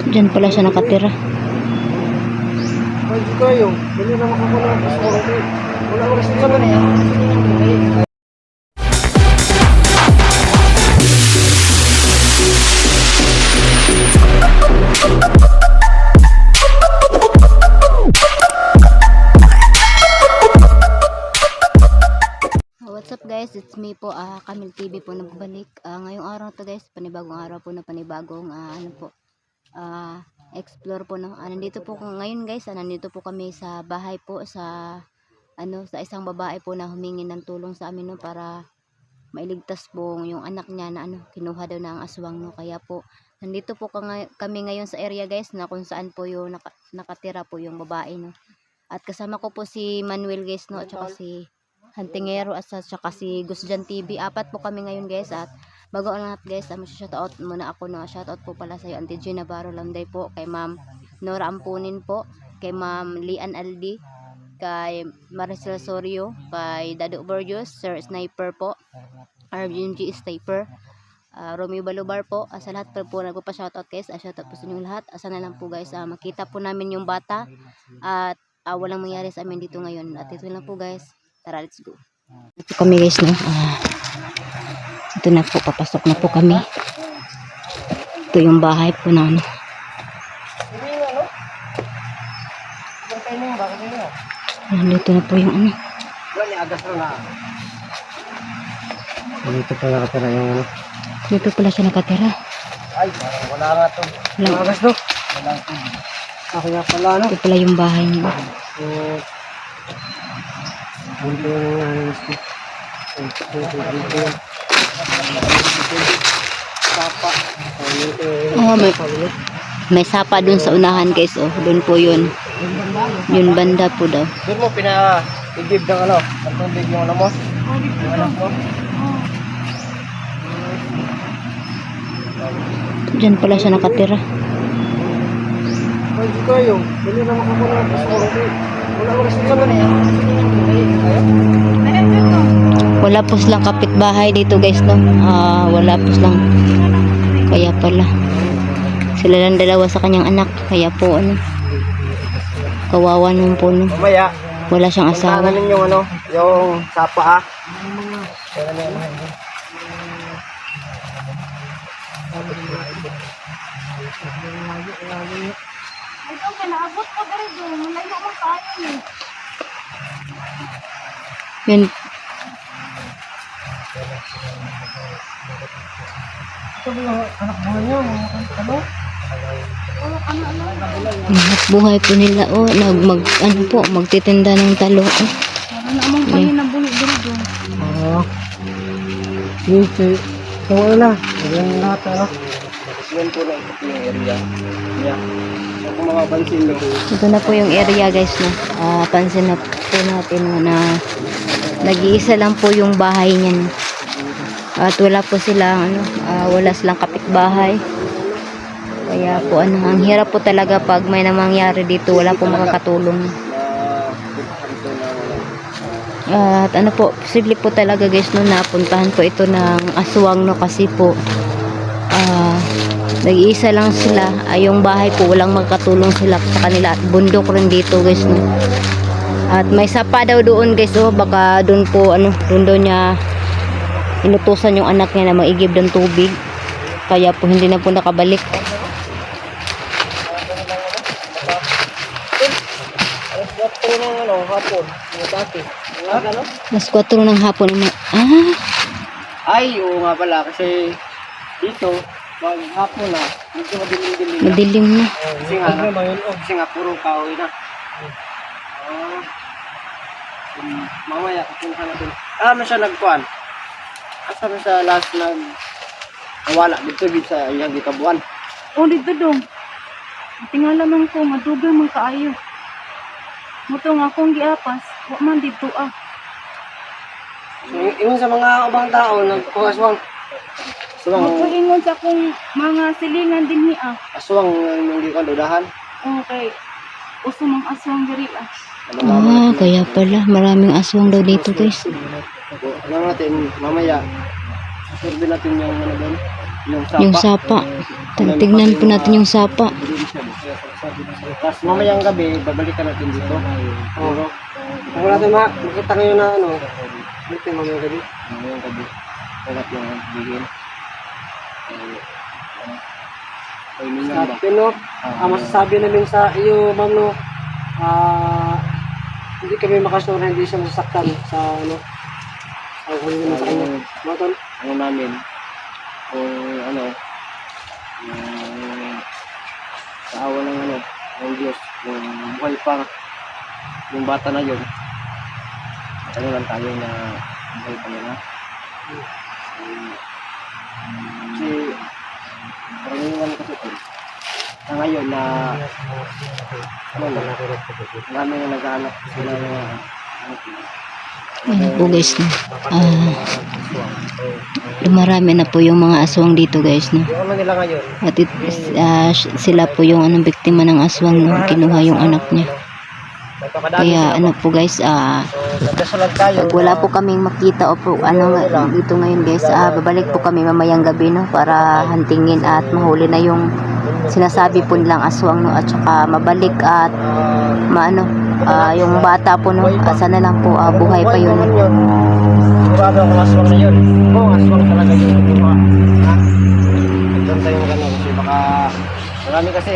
Diyan pala siya nakatira. Pwede kayo. Dali na makakuha. Wala oras na naman eh. What's up guys, it's me po, Camille TV po nagbalik. Ngayong araw to guys, panibagong araw po na panibagong explore po no. Nandito po ngayon guys, nandito po kami sa bahay po sa sa isang babae po na humingi ng tulong sa amin no para mailigtas po yung anak niya na kinuha daw na ang aswang no. Kaya po nandito po kami ngayon sa area guys na kung saan po yung nakatira po yung babae no. At kasama ko po si Manuel guys no, at saka si Hantingero at saka si Gusjan TV. Apat po kami ngayon guys. At bago ang lahat guys, shoutout muna ako no. Shoutout po pala sa iyo Auntie Gina Navarro Landay po, kay Ma'am Nora Ampunin po, kay Ma'am Lian Aldi, kay Maricel Sorio, kay Dado Burgos, Sir Sniper po, Arvin G Sniper, Romeo Balubar po. Sa lahat po nagpa-shoutout guys. Shoutout po sa inyong lahat. Asa na lang po guys, makita po namin yung bata at walang mangyari sa amin dito ngayon. At ito lang po guys. Tara, let's go. Ito kami guys no. Ito na po, papasok na po kami. Ito yung bahay po na Dito na po yung Dito pala nakatira yung Dito pala siya nakatira. Ay, wala nga to. Wala agas to. Wala to. Kaya pala Ito pala yung bahay niya. Bunto ng nanis ko. Sapa. May sapa dun sa unahan guys. Dun po yun. Yun banda po daw. Doon mo pina-igib ng ang tubig yung mo? Yung anak mo? Diyan pala siya nakatira. Pwede kayo. Dali na makakuha. Wala oras na naman eh. Wala po silang kapitbahay dito guys no. Wala po silang. Kaya pala sila lang dalawa sa kanyang anak. Kaya po kawawa naman po no. Mamaya. Wala siyang asawa. Puntahan yung yung sapa Ito, kinaabot ko dali doon. Malayo mo tayo eh. Yun. Ito ba yung anak buhay niyo? Hanap buhay po nila magtitinda ng talo. Wala na amang pahin na bulit dali doon. So wala. Yung lahat yan po na ito yung area. Yeah. So kung mapapansin nyo. Ito na po yung area guys no. Pansin na po natin na nag-iisa lang po yung bahay niya no. At wala po silang wala silang kapitbahay. Kaya po ang hirap po talaga pag may namangyari dito, wala po makakatulong. At posible po talaga guys no, napuntahan po ito ng aswang no, kasi po nag-iisa lang sila. Yung bahay po walang magkatulong sila sa kanila at bundok rin dito guys no. At may sapa daw doon guys baka doon po doon daw niya inutusan yung anak niya na maigib ng tubig. Kaya po hindi na po nakabalik. Hapon. Mas 4 ng hapon naman. Ay, oo nga pala. Kasi dito, hapon na. Medyo madilim-dilim na. Madilim na. Kasi nga puro kahoy na. Mamaya, kapunta natin. Siya nagkuhan. Asa na sa last nawala dito sa iyang gitabuan. Dito doon. Tingala man ko, madugay man kaayo. Muto nga akong giapas, wa man dito So, yung sa mga ubang tao, nagpaswang. Magpalingon sa akong mga silingan din Aswang yung di ko dudahan. Okay. Uso mang aswang diri Kaya pala maraming aswang daw dito guys. Alam natin, mamaya, survey natin yung doon. Yung sapa. Tignan po natin yung sapa. Tapos mamayang gabi, babalikan natin dito. Oo. Kung wala tayo makita ngayon na ano, dito mamayang gabi. Mamayang gabi. Wala yung bigin. Pero, masasabi namin sa iyo, ma'am, no, hindi kami makasura, hindi siya masasaktan sa ano, ang huli naman sa kanya. Matol? Ano namin, kung ano, sa awa ng ano, ng Diyos, yung buhay pa, yung bata na yun, ano lang tayo na buhay pa nila. Kasi, karamihan kasi ito, na ngayon na, ano na, marami na naghahanap sila ng Ayan po guys, no. Dumarami na po yung mga aswang dito guys, no. yung ano nila ngayon. At sila po yung anong biktima ng aswang, no. Kinuha yung anak niya. Kaya ano po guys, Nagdasalag tayo. pag wala po kaming makita o po ano dito ngayon guys, babalik po kami mamayang gabi, no, para huntingin at mahuli na yung sinasabi po nilang aswang, no, at saka mabalik at maano yung bata po, no, sana lang po buhay pa yun. Sigurado ako aswang na yun. Oo, aswang talaga yun. Ha? Doon tayo magano kasi baka marami kasi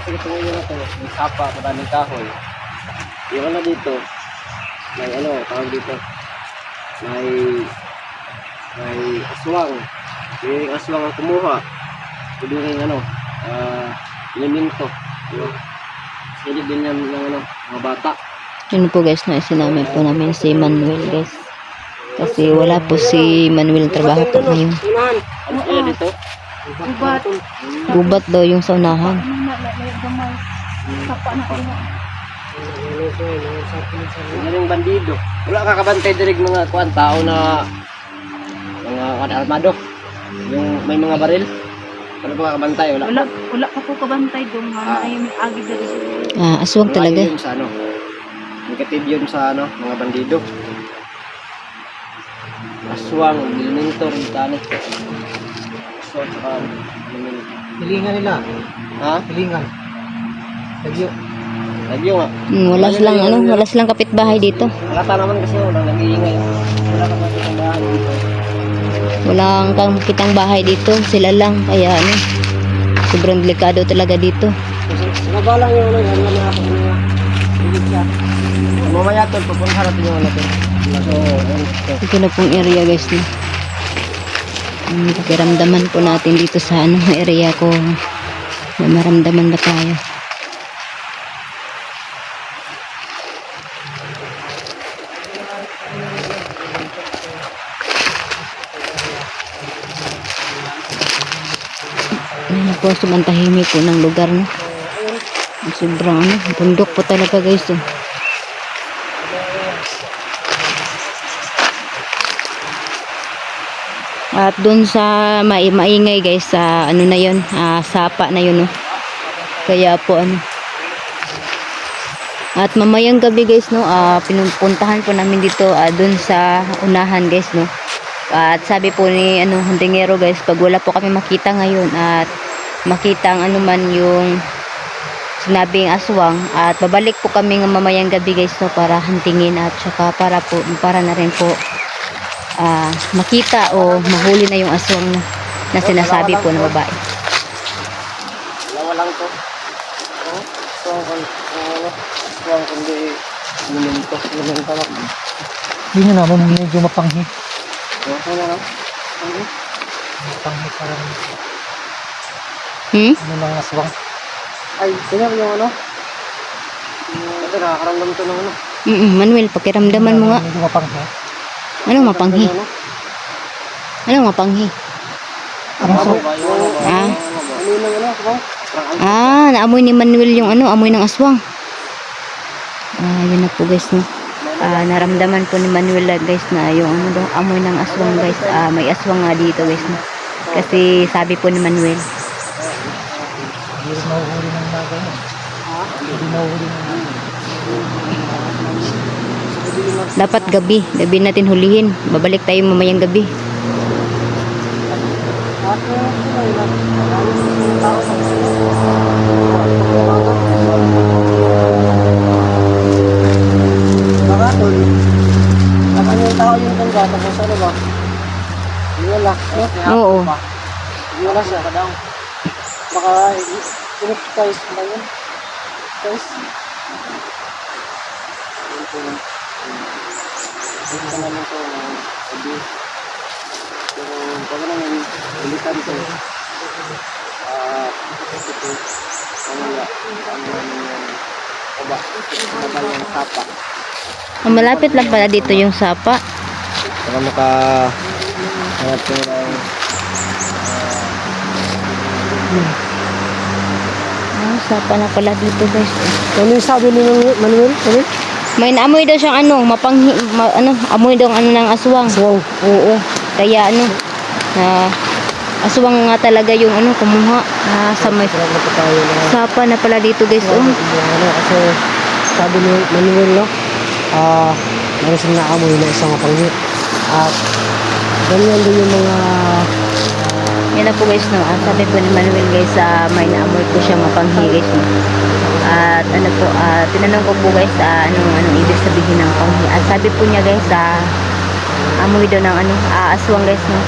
ito ngayon na ito, may sapa, maraming kahoy. Yung ano dito, may ano, tawag dito, may aswang. Yung aswang ang kumuha. Pwede rin ano, elemento. Pwede din yan ng ano, mga bata. Yun po guys, no, isinamin po namin si Manuel guys. Kasi wala po si Manuel trabaho po ngayon. Ano kaya dito? Gubat. Gubat daw yung sa unahan. Ano na, gamay. Sapa na ko. Yan yung bandido. Wala kakabantay dirig mga kuan tao na mga armado. Yung may mga baril. Wala pa kakabantay, wala. Wala pa po kabantay doon nga ay may agi dali. Aswang Wala talaga. yun sa ano. Negative yun sa ano, mga bandido. Aswang, elemento, ritano. Aswang, saka elemento. Hilingan nila. Ha? Hilingan. Lagyo. Lagyo nga. Wala silang kapitbahay dito. Nakata naman kasi walang nag-iingay. Wala ka naman ang bahay dito. Walang kitang bahay dito. Sila lang. Kaya ano, sobrang delikado talaga dito. Sumaba lang yung ano, yan na mga higit siya. Mamaya tol, pupunta natin yung ano tol. So, Ito na pong area guys, no. Pakiramdaman po natin dito sa ano area ko. May maramdaman ba tayo? Ayan na po, sumantahimik po ng lugar, no. Sobrang ano, bundok po talaga guys, oh. At doon sa maingay guys, sa ano na yun, sapa na yun, no. Kaya po ano. At mamayang gabi guys, no, pinupuntahan po namin dito doon sa unahan guys, no. At sabi po ni ano, huntingero guys, pag wala po kami makita ngayon at makita ang ano man yung sinabing aswang, at babalik po kami ng mamayang gabi guys, no, para huntingin at saka para na rin po makita o mahuli na yung aswang na sinasabi po ng babae. dalawa lang to. So, kundi elemento lang. Hindi nga naman medyo mapanghi. Okay na lang. Mapanghi parang Hmm? ano lang aswang. Ay, tingnan yung ano. Ito, nakakaramdam to ng ano. Manuel, pakiramdaman mo nga. Medyo mapanghi. Anong mapanghi? Anong mapanghi? Parang so, Ah. Ano yung ano, bang? Naamoy ni Manuel yung ano, amoy ng aswang. Yun na po guys, no. Naramdaman po ni Manuel guys na yung ano daw, amoy ng aswang guys. May aswang nga dito guys, no. Kasi sabi po ni Manuel, hindi rin mahuhuli ng naga mo. Hindi mahuhuli ng naga. dapat gabi natin hulihin. Babalik tayo mamayang gabi. Ako, marami sa tao sa baka tol, baka yung tao yung tangga, tapos ano ba? Hindi wala, no? Oo. Hindi wala siya. Baka, guys ba yun? Guys? Ito naman ito, sabi. Pero, bago naman, ulitan ito. Ito, mamaya, ano naman yung kaba. Kaba yung sapa. Malapit lang pala dito yung sapa. Para hanap ko ng Sapa na pala dito guys. ano yung sabi ni Manuel? May naamoy daw siyang ano, amoy daw ano ng aswang. Wow, oo. Kaya ano, na aswang nga talaga yung ano, kumuha. Sa may Sarap na tayo na. sapa na pala dito guys. Oh. Ano, kasi sabi ni Manuel, no? Meron siyang naamoy na isang mapanghi. At ganyan din yung mga Yan na po guys, no. Sabi po ni Manuel guys, may naamoy po siya mapanghi guys. No? At ano po, tinanong ko po guys, anong ibig sabihin ng panghi. At sabi po niya guys, amoy daw ng ano, aswang guys. No?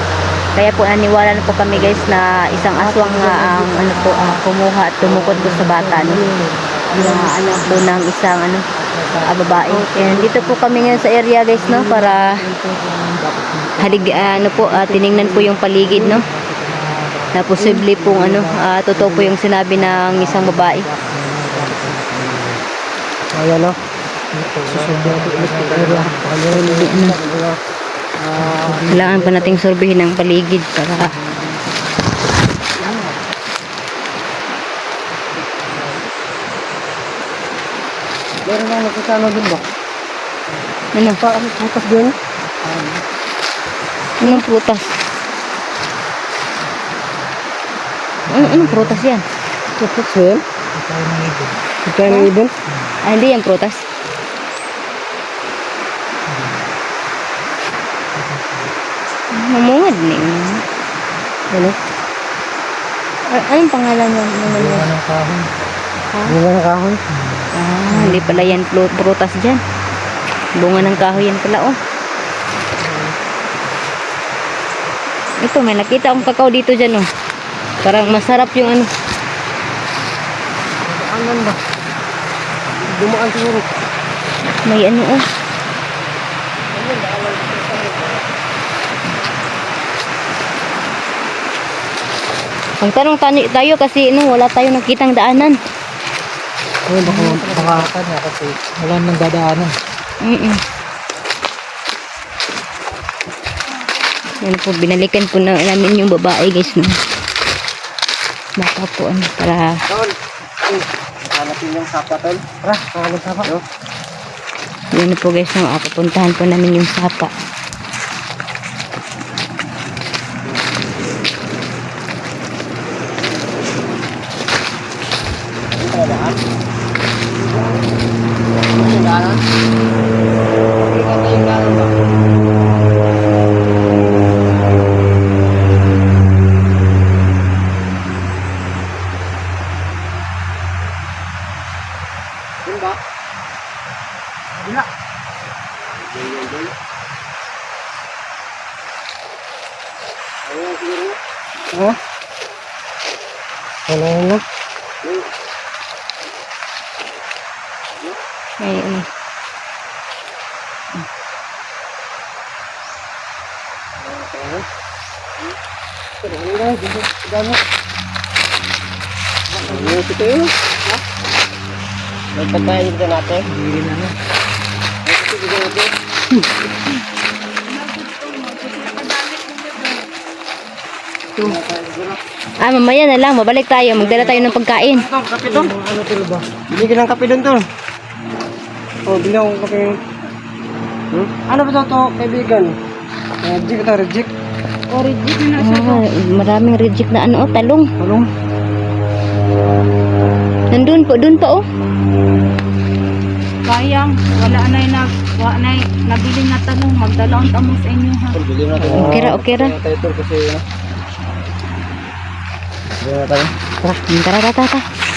Kaya po naniwala na po kami guys na isang aswang ang ano po, kumuha at tumukod po sa bata. No? Na anak po ng isang ano, babae. And dito po kami ngayon sa area guys, no, para tiningnan po yung paligid, no. Na posible pong ano, totoo po yung sinabi ng isang babae. ayan, no? Kailangan pa nating sorbihin ng paligid para Meron lang nakikano din ba? ano, Bukas din? anong prutas? Anong prutas yan? Bukas din? Ito ng ibon? Hindi yan prutas. Mamungad ni. Ano? Anong pangalan niya? Bunga ng kahon. Bunga ng kahon? Hindi pala yan prutas dyan. Bunga ng kahoy yan pala, oh. Ito, may nakita akong kakao dito dyan, oh. Parang masarap yung ano. Anan ba? Dumaan siguro. May ano, oh. Ang tanong tayo kasi wala tayong nakitang daanan. Ay, baka Kanya kasi wala nang dadaanan. Yan po, binalikan po namin yung babae guys, no. Baka po ano, para Tol, hanapin yung sapa, Tol. Tara, hanapin sapa. yun po guys, no, pupuntahan po namin yung sapa. Ha? Ano na? Ay, Nagpagkain dito natin. mamaya na lang, mabalik tayo, magdala tayo ng pagkain. Kape to? Ano to ba? Bili ka ng kape doon, Tol. Oh, bili akong kape. Ano ba to, kaibigan? Reject ito, reject. Maraming reject na ano, talong. Talong? Nandun po, dun pa, oh. Sayang, wala na nabili na tanong, magdalaon tamo sa inyo ha. Tol, bili natin. Okay ra. Tayo, Tol, kasi Hindi na tayo. Tara, tara, tara, tara.